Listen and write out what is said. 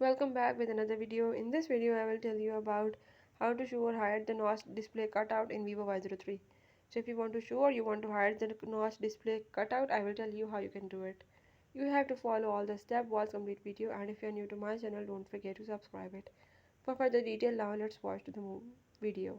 Welcome back with another video. In this video, I will tell you about how to show or hide the notch display cutout in Vivo Y03. So if you want to show or you want to hide the notch display cutout, I will tell you how you can do it. You have to follow all the steps, watch complete video, and if you are new to my channel, don't forget to subscribe it. For further detail, now let's watch the video.